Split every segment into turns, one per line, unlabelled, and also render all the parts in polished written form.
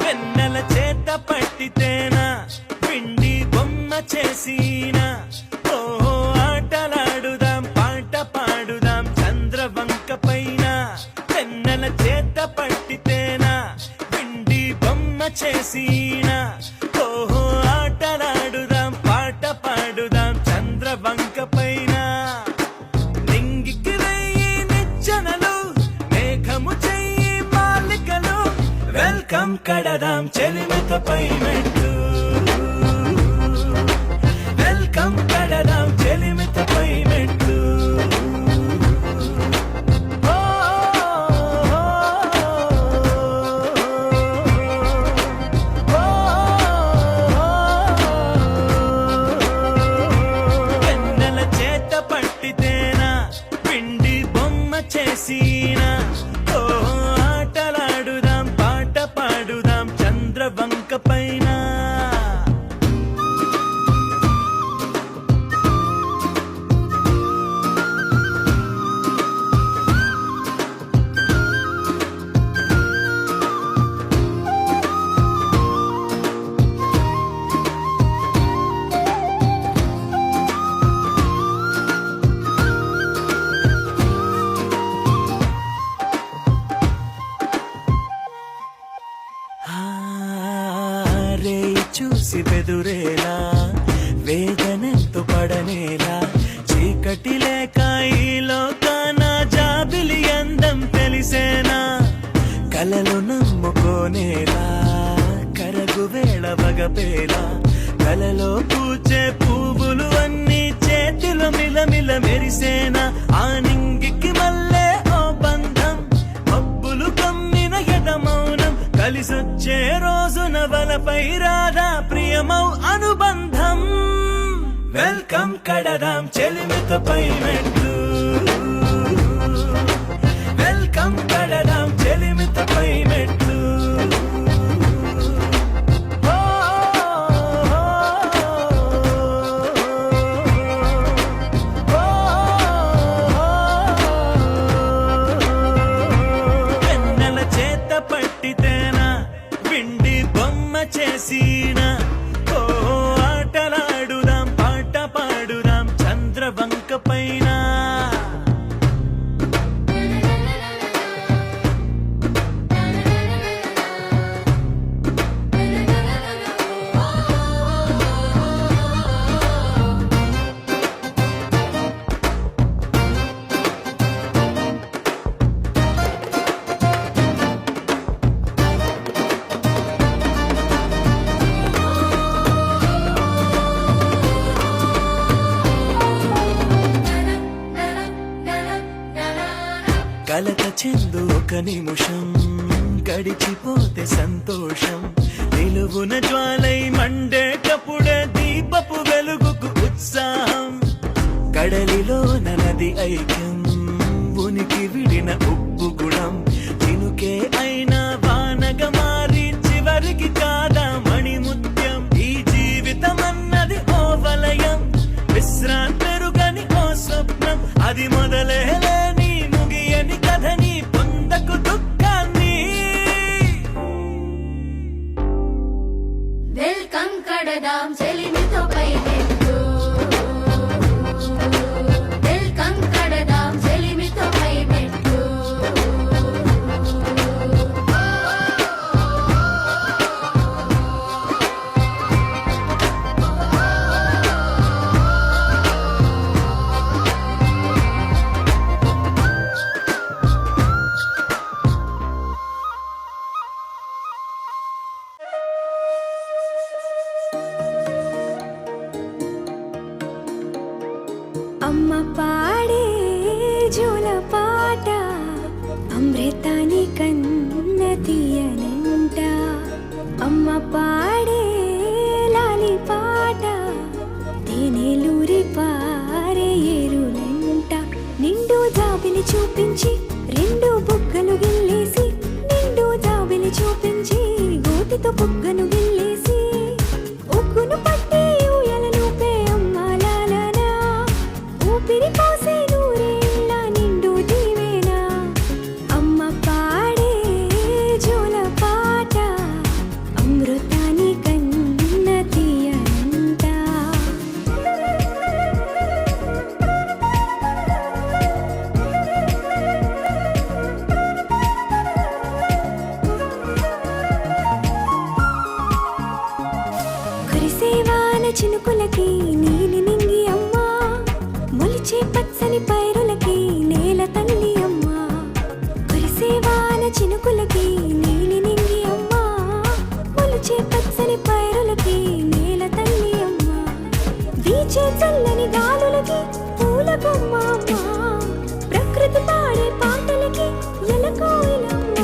వెన్నెల చేత పట్టితేనా పిండి బొమ్మ చేసినా ఓ ఆటలాడుదాం పాట పాడుదాం చంద్రవంక పైన వెన్నెల చేత పట్టితేనా పిండి బొమ్మ చేసినా ఓ ఆటలాడుదాం పాట పాడుదాం చంద్రవంక పైన నింగికి రెయ్యి నిచ్చెనలు మేఘము చెయ్యి మాలికలు వెల్కమ్ కడదాం చెలిమితపై మెట్టు వెల్కమ్ కడదాం చెలిమితపై మెట్టు ఓ, ఓ, వెన్నెల చేత పట్టితేనా పిండి బొమ్మ చేసినా ఓ ఆటలాడుదాం పాట పాడుదాం చంద్రవంక పైన రే చూసి బెదురేలా వేదనెంతో పడనేలా చీకటి లేక ఈ లోకాన జాబిలి అందం తెలిసేనా కలలు నమ్ముకోనేలా కరగు వేళ వగపేలా కలలో పూచే పువ్వులు అన్ని చేతిలో మిలమిల మెరిసేనా ఆ నింగికి మల్లే ఓ బంధం మబ్బులు కమ్మిన ఎదమౌనం కలిసొచ్చే రోజున వలపై రాధా ప్రియమౌ అనుబంధం వెల్కమ్ కడదాం చెలిమితపై మెట్లు వెల్కమ్ కడదాం చెలిమితపై మెట్లు ఓ, ఓ, వెన్నెల చేత పట్టితేనా పిండి బొమ్మ చేసినా ఓ ఆటలాడుదాం పాట పాడుదాం చంద్రవంక పైన కలత చెందు ఒక నిమిషం గడిచిపోతే సంతోషం నిలువున జ్వాలై మండేటప్పుడే దీపపు వెలుగుకు ఉత్సాహం కడలిలో నది ఐక్యం ఉనికి విడిన ఉప్పు గుణం చినుకే అయినా వానగా మారి చివరికి కాదా మణిముత్యం ఈ జీవితం అన్నది ఓ వలయం విశ్రాంతెరుగని ఓ స్వప్నం అది మొదలే లేని ముగియని కథని పొందకు దుఃఖాన్ని
వెల్కమ్ కడదాం చెలిమితపై మెట్టు వెల్కమ్ కడదాం చెలిమితపై మెట్టు
నోటితో బుగ్గను గిల్లేసి ఉగ్గును పట్టి ఊయలలూపే అమ్మ లాలనా. ఊపిరి పోసే నూరేళ్ళ నిండు దీవెనా. అమ్మ పాడే జోల పాట అమృతాని కన్న తీయనంట. కురిసేవాన చినుకులకి నీలి నింగి అమ్మ. మొలిచే పచ్చని పైరులకి నేల తల్లి అమ్మ. కురిసేవాన చినుకులకి నీలి నింగి అమ్మ. మొలిచే పచ్చని పైరులకి నేల తల్లి అమ్మ. వీచే చల్లని గాలులకి పూల బొమ్మ అమ్మ. ప్రకృతి పాడే పాటలకి ఎలకోయిలమ్మ.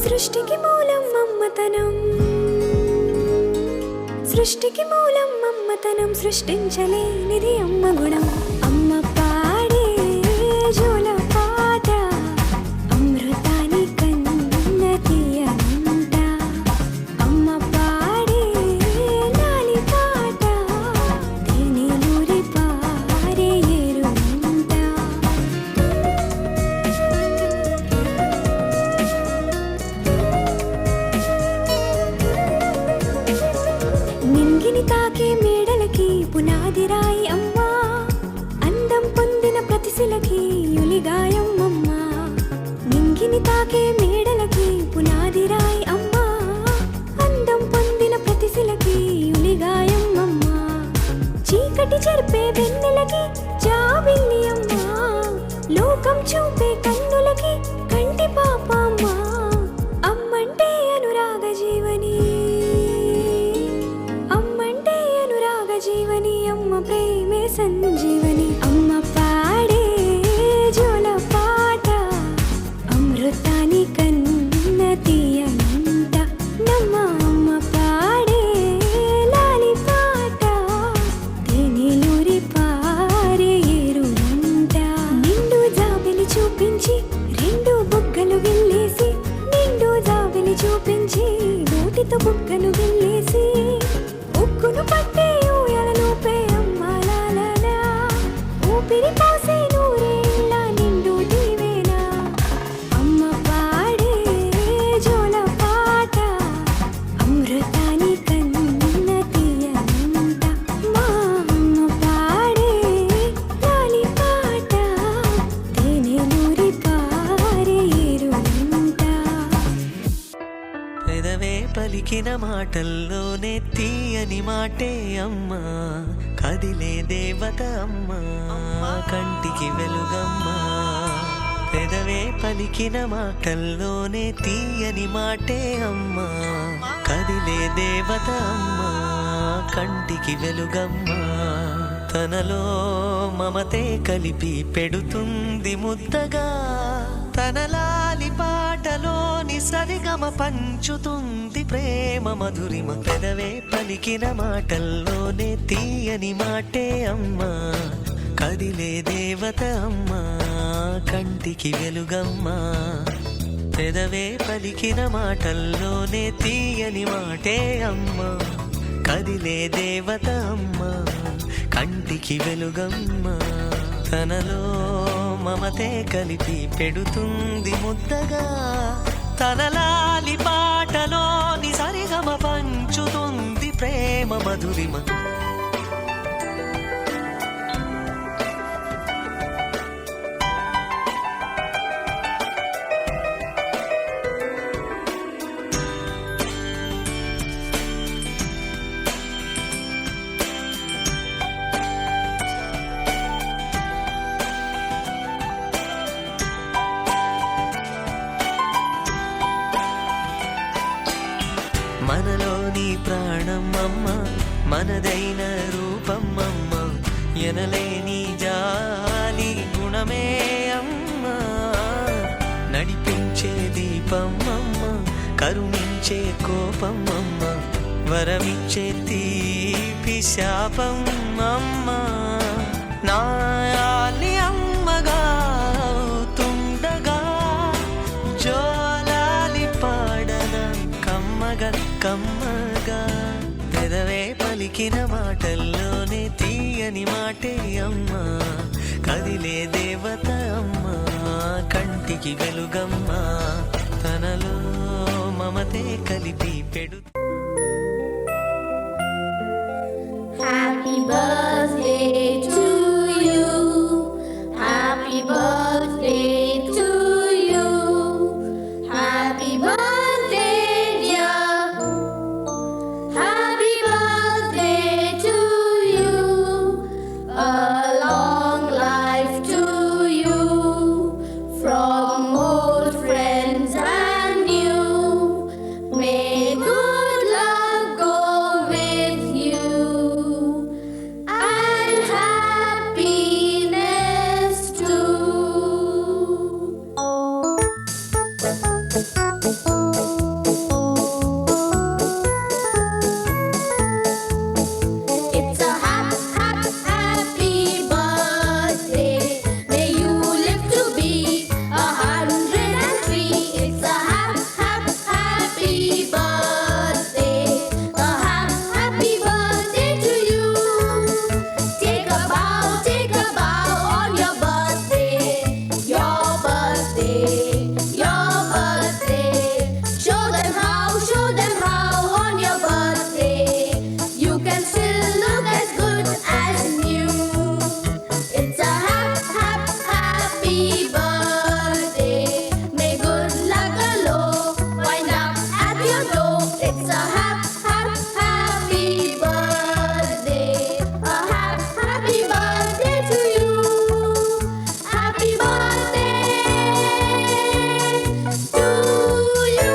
సృష్టికి మూలం అమ్మతనం. సృష్టికి మూలం అమ్మతనం. సృష్టించలేనిది అమ్మ గుణం. అమ్మ పాడే జోల పాట అమృతాని కన్న తీయనంట. అమ్మ పాడే లాలి పాట తేనెలూరి పారే ఏరునంట. నింగిని తాకే మేడలకి పునాది రాయి అమ్మ. అందం పొందిన ప్రతిశిలకి యులిగాయం అమ్మ. నింగిని తాకే మేడలకి పునాది రాయి అమ్మ. అందం పొందిన ప్రతిశిలకి యులిగాయం అమ్మ. చీకటి చెరిపే వెన్నెలకి జాబిల్లి అమ్మ. లోకం చూపే కన్నులకి కంటి పాప అమ్మ. అమ్మంటే అనురాగ జీవని. అమ్మంటే అనురాగ జీవని. అమ్మ ప్రేమే సంజీవని. అమ్మ పాడే జోల పాట అమృతాని కన్న తీయనంట. నమ్మ అమ్మ పాడే లాలి పాట తేనెలూరి పారే ఏరునంట. నిండు జాబిలి చూపించి రెండు బుగ్గలు గిల్లేసి. నిండు జాబిలి చూపించి నోటితో బుగ్గను గిల్లేసి ఉక్కును పట్టి ఊయలలూపే అమ్మ లాలనా. ఊపిరి పోసే నూరేళ్ళ నిండు దీవెనా. అమ్మ పాడే జోల పాట అమృతాని కన్న తీయనంట. మా అమ్మ పాడే లాలి పాట తేనెలూరి పారే ఏరునంట.
పెదవే పలికిన మాటల్లోనే తీయని మాటే అమ్మ. కదిలే దేవత అమ్మ, కంటికి వెలుగమ్మ. పెదవే పలికిన మాటల్లోనే తీయని మాటే అమ్మ. కదిలే దేవత అమ్మ, కంటికి వెలుగమ్మ. తనలో మమతే కలిపి పెడుతుంది ముద్దగా. తన లాలి పాటలోని సరిగమ పంచుతుంది ప్రేమ మధురిమ. పెదవే పలికిన మాటల్లోనే తీయని మాటే అమ్మ. కదిలే దేవత అమ్మ, కంటికి వెలుగమ్మ. పెదవే పలికిన మాటల్లోనే తీయని మాటే అమ్మ. కదిలే దేవత అమ్మ, కంటికి వెలుగమ్మ. తనలో మమతే కలిపి పెడుతుంది ముద్దగా. తన లాలి పాటలోని సరిగమ పంచుతుంది ప్రేమ మధురిమ. మనలోని ప్రాణం అమ్మ, మనదైన రూపం అమ్మ. ఎనలేని జాలి గుణమే అమ్మ. నడిపించే దీపం అమ్మ, కరుణించే కోపం అమ్మ. వరమిచ్చే తీపి శాపం అమ్మ. నాయాలి అమ్మగా తుండగా జోలాలి పాడన కమ్మగా కమ్మగా పెదవే పలికిన మాటల్లోనే తీయని మాటే అమ్మా కదిలే దేవత అమ్మా కంటికి వెలుగమ్మా తనలో మమతే కలిపి పెడు
Happy birthday to you. Happy birthday to you. Happy birthday, dear. Happy birthday to you. A long life to you. From old friends and new. May good luck go with you. And happiness too. It's a happy birthday. May you live to be 103. It's a happy birthday. A happy birthday to you. Take a bow on your birthday. Your birthday. Your birthday. Show them how on your birthday. You can still look as good as new. It's a happy birthday. May good luck galore wind up at your door. It's a happy birthday. A happy birthday to you. Happy birthday to you.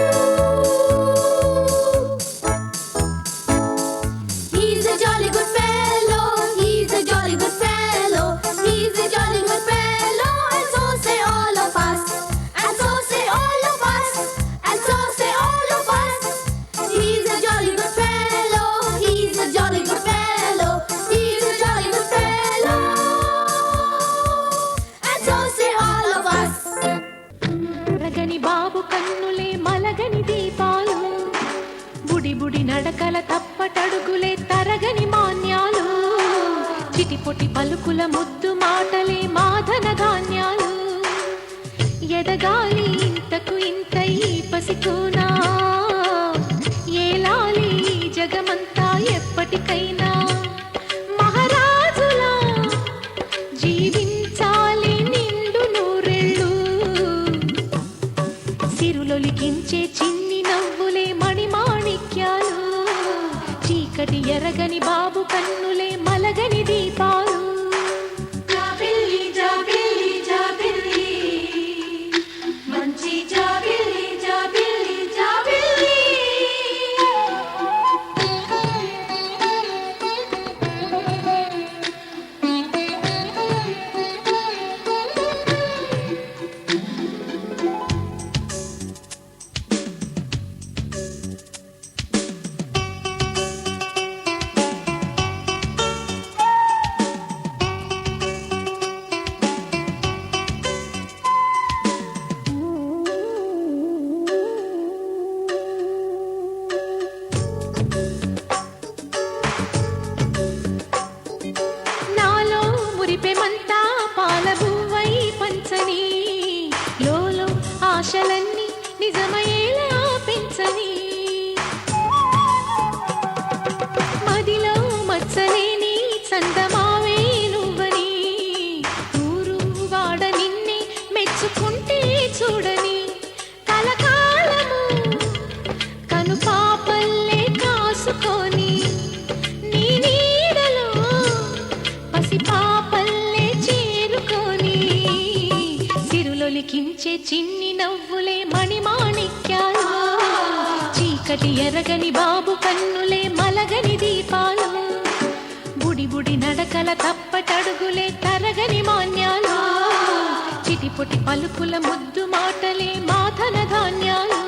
He's a jolly good fellow. He's a jolly good fellow. He's a jolly good fellow. And so say all of us. And so say all of us. And so say all of us. He's a jolly good fellow. He's a jolly good fellow. He's a jolly good fellow. And so say all of us.
రగని బాబు కన్నులే మలగని దీపాలు బుడి బుడి నడకల తప్పటడుగులే తరగని మాన్యాలు చిటిపొటి పలుకుల ముద్దు మాటలే మాధన ధాన్యాలు ఎదగాలి ఇంతకు ఇంత ఈ పసికోనా ఏలాలి జగమంతా ఎప్పటికైనా మహారాజులా జీవించాలి నిండు నూరెళ్ళు సిరులొలికించే చిన్ని నవ్వులే మణిమాణిక్యాలు చీకటి ఎరగని బాబు కన్నులే మలగని దీపాలు జాబిల్లి జాబిల్లి జాబిల్లి మంచి జాబిల్లి జాబిల్లి జాబిల్లి నాలో మురిపెమంతా పాలబువ్వై పంచని లోలో ఆశలన్నీ నిజమయ్యేలా పెంచని మదిలో మచ్చలేని చందమావే నువ్వని ఊరు వాడ నిన్నే మెచ్చుకుంటే చూడని కలకాలము కను పాపల్లే కాసుకొని నీ నీడలో పసిపాపల్లే చేరుకొని సిరులొలికించే చిన్ని నవ్వులే మణిమాణిక్యాలు చీకటి ఎరగని బాబు కన్నులే మలగని దీపాలు బుడి బుడి నడకల తప్పటడుగులే తరగని మాన్యాలు చిటిపొటి పలుకుల ముద్దు మాటలే మాధన ధాన్యాలు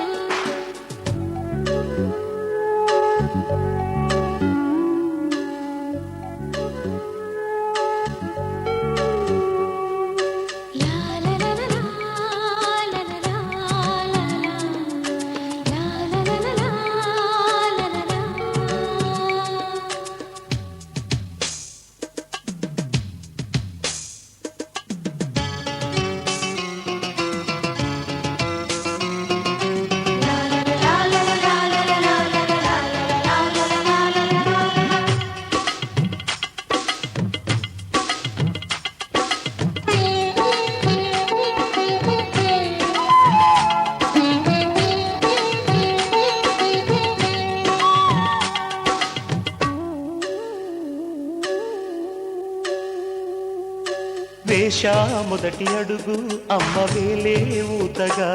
వేశా మొదటి అడుగు అమ్మ వేలే ఊతగా,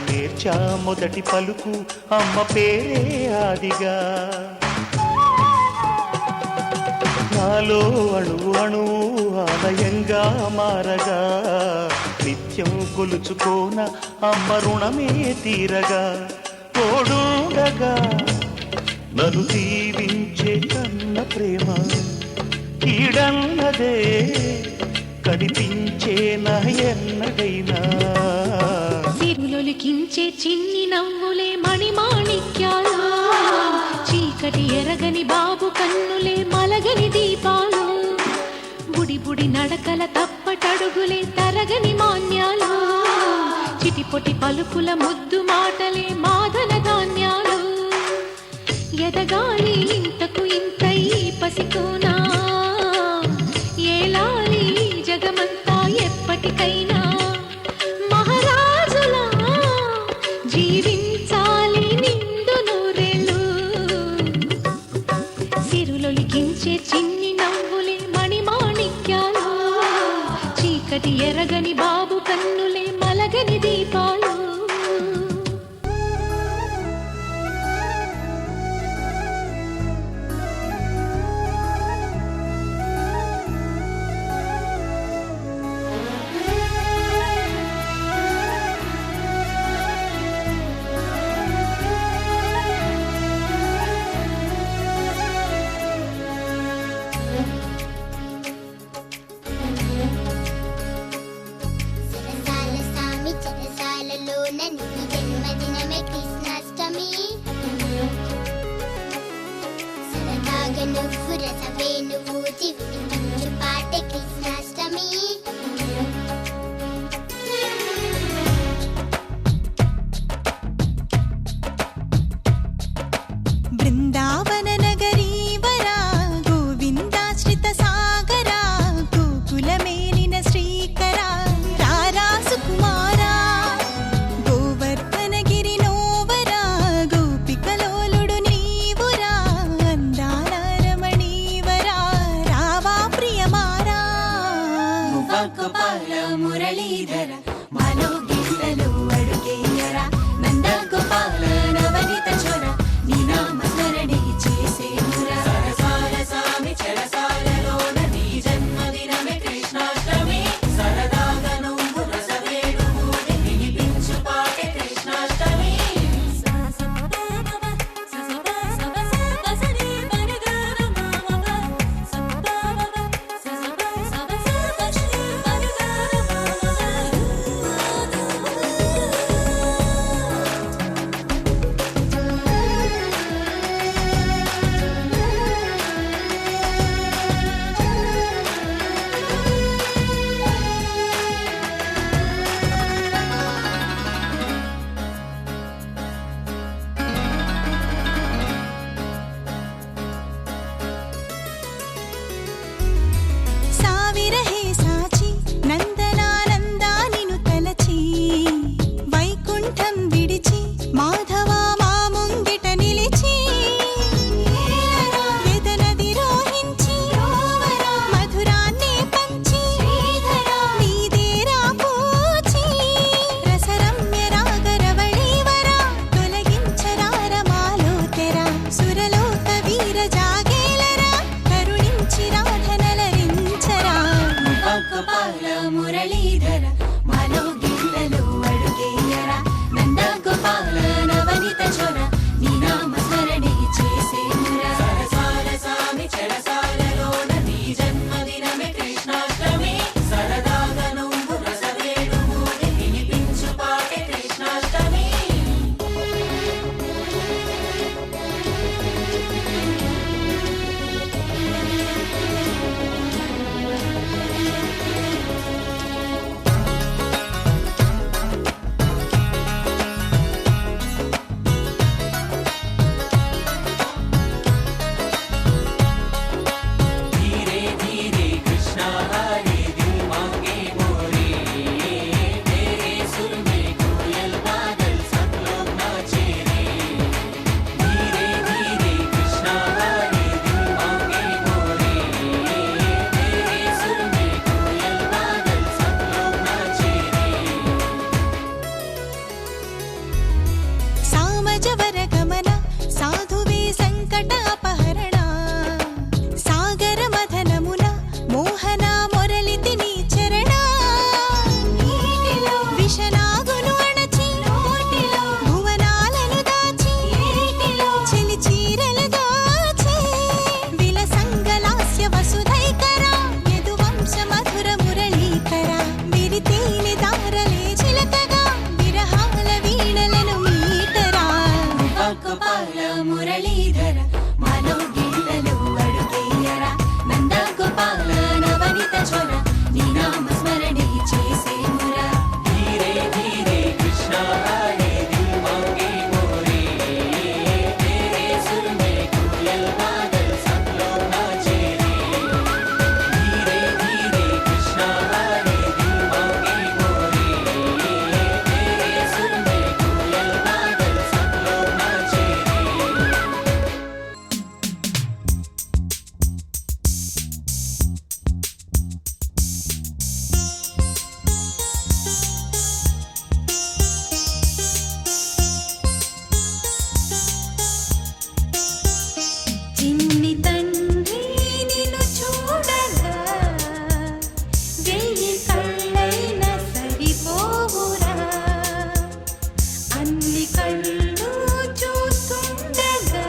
నేర్చా మొదటి పలుకు అమ్మ పేరే ఆదిగా. నాలో అణువు అణువు ఆలయంగా మారగా, నిత్యం కొలుచుకోన అమ్మ రుణమే తీరగా. తోడుండగా నన్ను దీవించే కన్న ప్రేమ కీడన్నదే కనిపించే నా ఎన్నడైనా.
సిరులొలికించే చిన్ని నవ్వులే మణిమాణిక్యాలు, చీకటి ఎరగని బాబు కన్నులే మలగని దీపాలు. బుడి బుడి నడకల తప్పటడుగులే తరగని మాన్యాలు, చిటిపొటి పలుకుల ముద్దు మాటలే మాదన ధాన్యాలు. ఎదగాలి ఇంతకు ఇంతై పసికోనా, ఏలాలి జగమంతా ఎప్పటికైనా. మహారాజులా జీవించాలి నిండు నూరేళ్ళు, సిరులొలికించే చిన్ని నవ్వులే మణిమాణిక్యాలు, చీకటి ఎరగని బాబు కన్నులే మలగని దీపాలు.
నువ్వు రసవే నువ్వు జీవించు పాటే కృష్ణాష్టమి.
బృందావన నగరీవరా గోవిందాశ్రిత సాగరా, గోకుల మేలిన శ్రీకరా రారా సుకుమారా. గోవర్ధనగిరి నోవరా గోపికలోలుడు నీవురా, అందాల రమణీవరా.
కళ్ళు చూస్తుండగా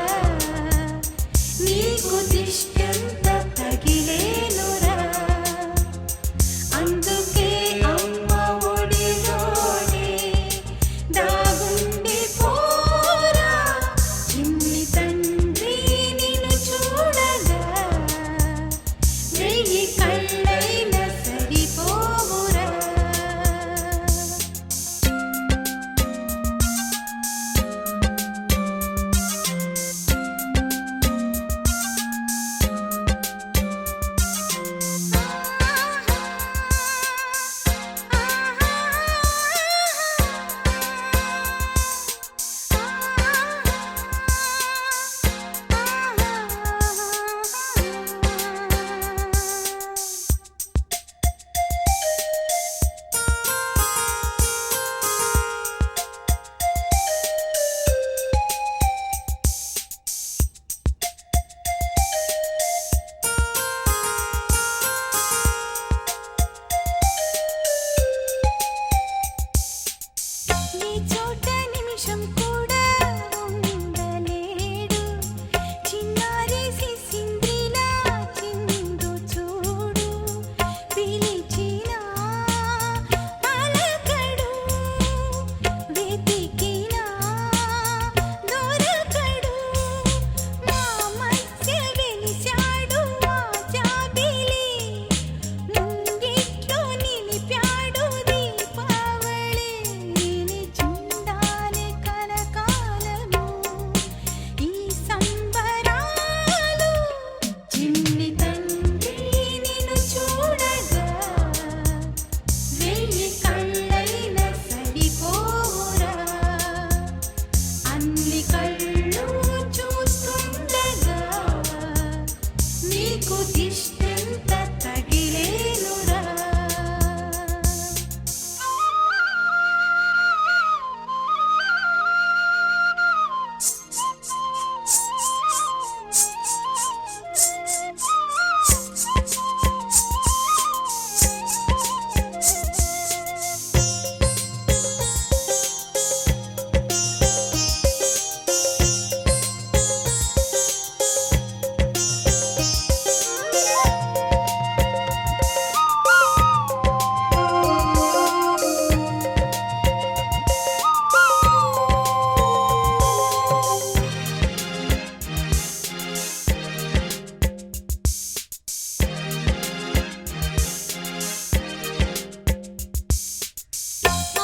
నీకు దిష్టంత తగిలేనురా అందుకే అమ్మ ఒడిలోనే దాగుండి పోరా చిన్ని తండ్రి నిన్ను చూడగా వెయ్యి కళ్ళైనా సరిపోవురా నీ చోట నిమిషం కూడా ఉండలేడు చిన్నారి సిసింద్రిలా చిందు చూడు పిలిచినా పలకడు వెతికినా దొరకడు మా మధ్య వెలిశాడు ఆ జాబిలి ముంగిట్లో నిలిపాడు దీపావళి నిలిచుండాలి కలకాలము ఈ సంబరాలు చిన్ని తండ్రి నిన్ను చూడగా వెయ్యి కళ్ళైనా సరిపోరా అన్ని కళ్ళు చూస్తుండగా నీకు దిష్టంత తగిలేనురా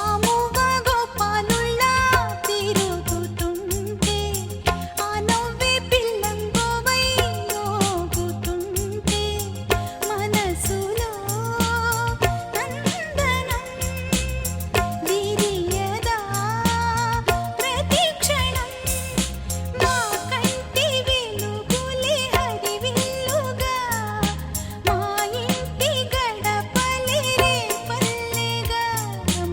ఆమువ గోపాలుల్లా తిరుగుతుంటే ఆ నవ్వే పిల్లంగోవై ఊగుతుంటే మనసులో నందనం విరియదా ప్రతి క్షణం మా కంటి వెలుగులే హరివిల్లుగా మా ఇంటి గడపలే రేపల్లెగా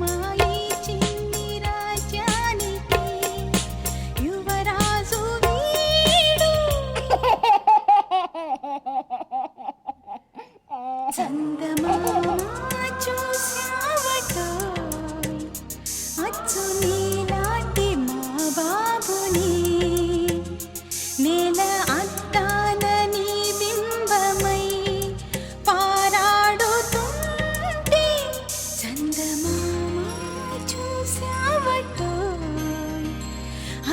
మా ఈ చిన్ని రాజ్యానికి యువరాజు వీడు చందమామ చూశావటోయ్ అచ్చు నీలాంటి మా బాబుని నేల అద్దాల నీ బింబమై పారాడుతుంటే చందమామ చూశావటోయ్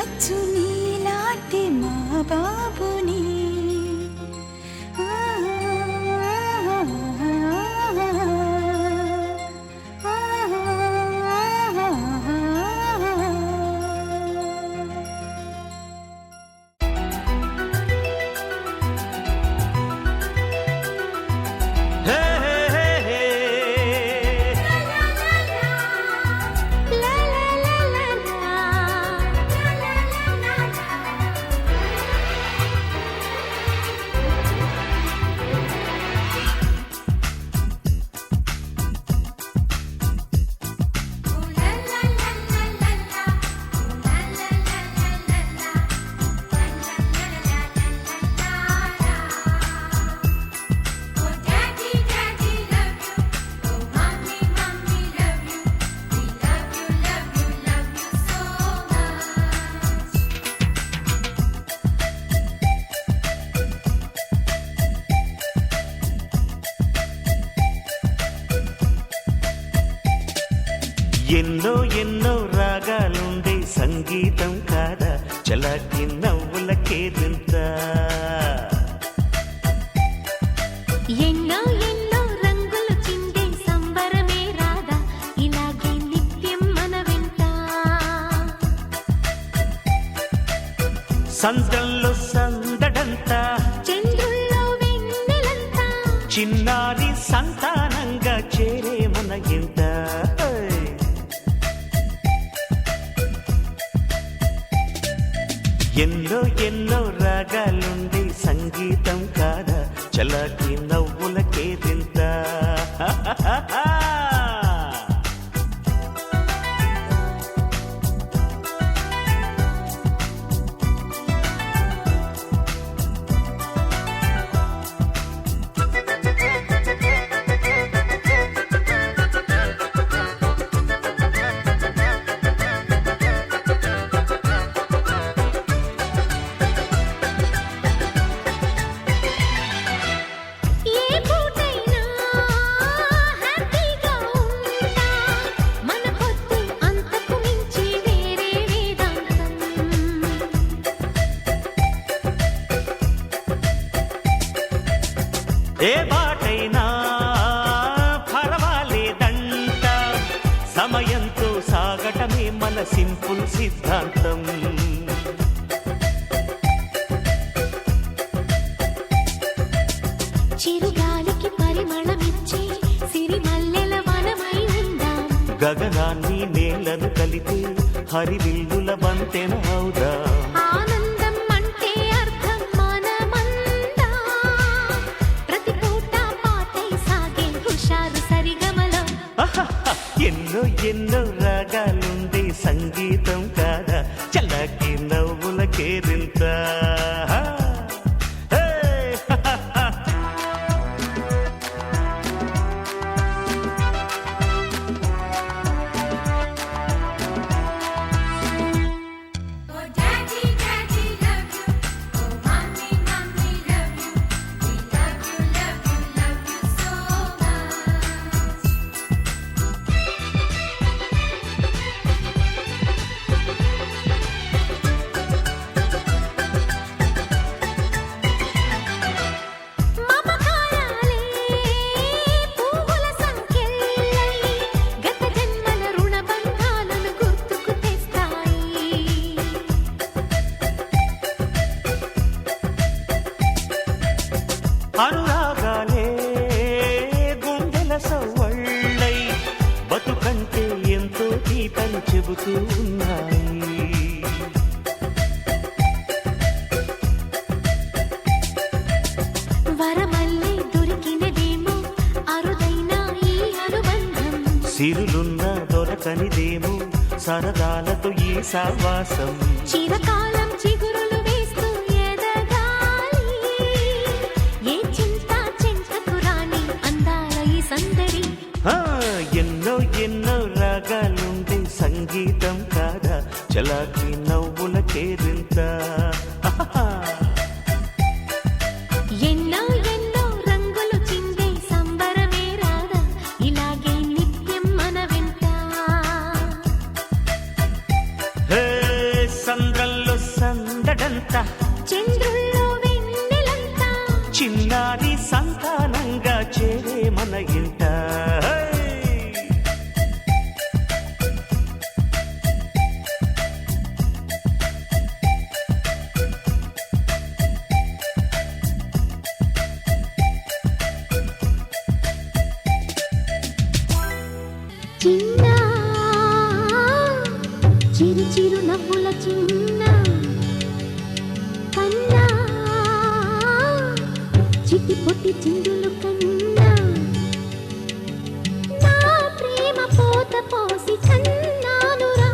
అచ్చు నీలాంటి మా బాబుని
హే హే హే హే
లా లా లా లా లా లా లా లా లా
ఎన్నో ఎన్నో రాగాలుండే సంగీతం కాదా చలాకి నవ్వులకేదింత
ఎన్నో ఎన్నో రంగులు చిందే సంబరమే రాదా ఇలాగే నిత్యం మన వెంట
సంద్రంలో సందడంతా
చంద్రుల్లో వెన్నెలంతా
చిన్నారి సంతానంగా చేరే మన ఇంట ఎన్నో ఎన్నో రాగాలుండే సంగీతం కాదా చలాకి నవ్వులకేదింత
ఏ పూటైనా హ్యాపీగా ఉంటా మన పొద్దు అంతకు మించి వేరే వేదాంతం
ఏ బాటైనా పర్వాలేదంట సమయంతో సాగటమే మన సింపుల్ సిద్ధాంతం
చిరుగాలికి పరిమళమిచ్చే సిరిమల్లెల వనమై ఉందాం
గగనాన్ని నేలను కలిపి హరివిల్లుల వంతెన అవుదాం
ఆనందం అంటే అర్థం మనమందా ప్రతి పూట పాటై సాగే హుషారు సరిగమలో
ఎన్నో ఎన్నో రాగాలుండే సంగీతం కాదా చల్లకి నవ్వులకేరింత
Oh daddy, daddy love you. Oh mommy, mommy love you. We love you, love you, love you so much.
మమకారాలే పువ్వుల సంకెళ్ళై గత జన్మల రుణ బంధాలను గుర్తుకు తెస్తాయి
అనురాగాలే గుండెల సవ్వళ్ళై బతుకంటే ఎంతో తీపని చెబుతూ ఉన్నాయి
వరమల్లే దొరికినదేమో అరుదైన ఈ అనుబంధం
సిరులున్న దొరకనిదేమో సరదాలతో ఈ సావాసం
చిరకాలం చిగురులు వేస్తూ ఎదగాలి ఏ చింత చింతకు రాని అందాల ఈ సందడి
ఆ, ఎన్నో ఎన్నో రాగాలుండే సంగీతం కాదా చలాకి నవ్వులకేరింత
ఎన్నో ఎన్నో రంగులు చిందే సంబరమే రాదా ఇలాగే నిత్యం మన వెంట
హే సంద్రంలో సందడంతా
చంద్రుల్లో వెన్నెలంతా
చిన్నారి సంతానంగా చేరే మన ఇంట
చిన్న చిరు చిరు నవ్వుల చిన్న కన్నా చిట్టి పొట్టి చిందులు కన్నా నా ప్రేమ పోత పోసి కన్నానురా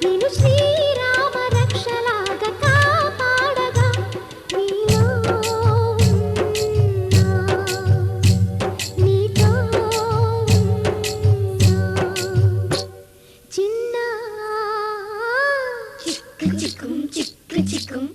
నేను శ్రీరామ రక్షలాగా కాపాడగా నీలో ఉన్నా, నీతో ఉన్నా. చిన్న చిక్కు చిక్కుం చిక్కు చిక్కుం